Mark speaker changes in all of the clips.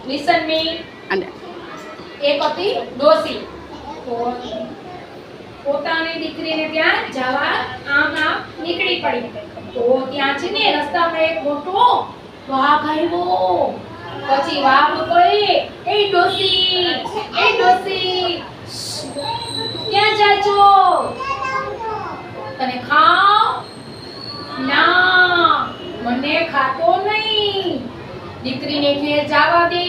Speaker 1: Listen મી.
Speaker 2: અને
Speaker 1: એક હતી ડોસી. તો પોતાની દીકરીને ત્યાં જવા આમ નીકળી પડી. તો ત્યાં છે ને રસ્તામાં એક મોટો વાઘ આવ્યો. પછી વાઘ કહે, એ ડોસી, ક્યાં જા છો? તને ખાવ? ના, મને ખાતો નહીં. દીકરીને ઘેર જવા દે,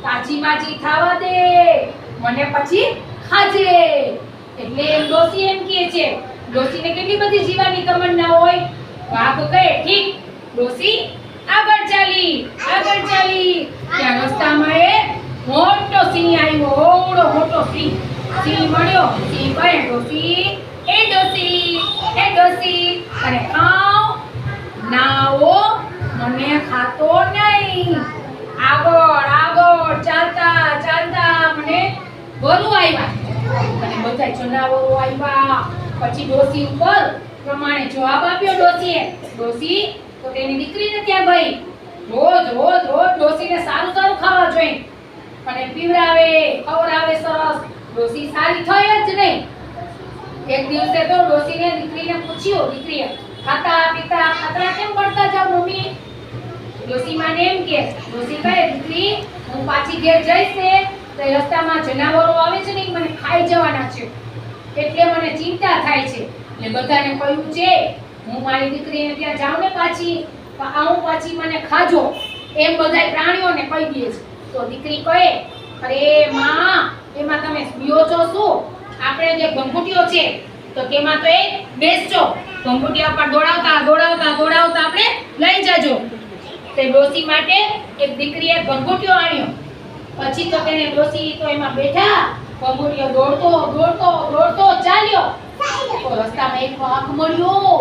Speaker 1: તાજી માજી ખાવા દે, મને પછી ખાજે. એટલે ડોસી એમ કહે છે. ડોસીને કેટલી બધી જીવાની તમન્ના હોય. વાઘ કહે, ઠીક. ડોસી આગળ ચાલી. ત્યાં રસ્તામાં એક મોટો સિંહ આવ્યો. મોટો સિંહ મળ્યો. સિંહ કહે, ડોસી, એ ડોસી, અને ખાવ? ના હો, મને ખાતો નહીં. આગળ ચાલતા મને વરુ આવ્યા અને બધા જનાવરો આવ્યા. પછી ડોસી ઉપર પ્રમાણે જવાબ આપ્યો ડોસીએ. ડોસી તો તેની દીકરીને ત્યાં ગઈ. રોજ ડોસીને સારું ખાવા જોઈએ અને પીવડાવે, ખવડાવે સરસ. ડોસી સારી થઈ જ નહીં. એક દિવસે તો ડોસીને દીકરીને પૂછ્યું. દીકરીએ, ખાતા પીતા ખાતરા કેમ કરતા જાવ મમ્મી? ડોસી માને એમ કે, ડોસી કહે, દીકરી હું પાછી ઘેર જઈશ ને તો રસ્તામાં જનાવરો આવે છે ને મને ખાઈ જવાના છે, એટલે મને ચિંતા થાય છે. એટલે બધાને કહ્યું છે હું મારી દીકરીને ત્યાં જાઉં ને પાછી મને ખાજો, એમ બધાય પ્રાણીઓને કહી દે છે. તો દીકરી કહે, અરે માં, એમાં તમે બીઓ છો શું? આપણે જે ગંગુટીઓ છે તો તેમાં તો એક બેસજો, ગંગુટીયા પર દોડાવતા આપણે લઈ જાજો. તે ડોસી માટે એક દીકરીએ ગંગુટીયો આણ્યો. પછી તો તેને ડોસી તો એમાં બેઠા. ગંગુટીયો દોડતો ચાલ્યો. તો રસ્તામાં એક વાઘ મળ્યો.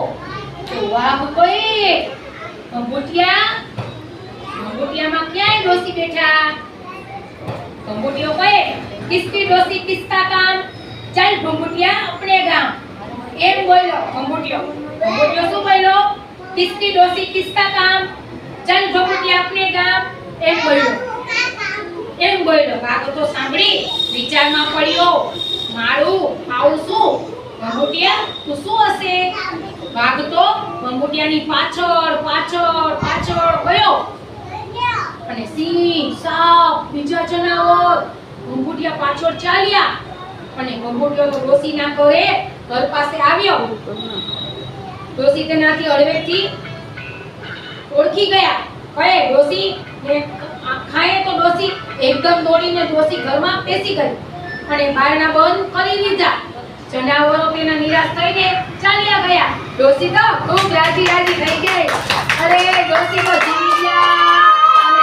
Speaker 1: તો વાઘ કહે, ગંગુટીયામાં ક્યાંય ડોસી બેઠા? ગંગુટીયો કહે, કિસકી ડોસી કિસકા કામ, ચાલ ગંગુટીયા આપણે ગામ. એમ બોલ્યો ગંગુટીયો શું બોલ્યો? કિસકી ડોસી કિસકા કામ, ચાલ ગંગુટીયા આપણે ગામ. એમ બોલ્યો. વાઘ તો સાંભળી વિચારમાં પડ્યો. મારું આવું શું? ગંગુટીયા તું શું હશે? વાઘ તો ગંગુટીયાની પાછળ ગયો. અને સિંહ, સાપ, બીજા જનાવર ગંગુટીયા પાછળ ચાલ્યા. અને ગંગુટીયો તો ડોસીના ઘર પાસે આવ્યો. ડોસી તેનાથી હળવેથી ઓળખી ગયા. કહે, ડોસી ને ખાય તો ડોસી એકદમ દોડીને ડોસી ઘરમાં બેસી ગઈ અને બારણા બંધ કરી દીધા. જનાવરો તેના નિરાશ થઈને ચાલ્યા ગયા. ડોસી તો ખૂબ રાજી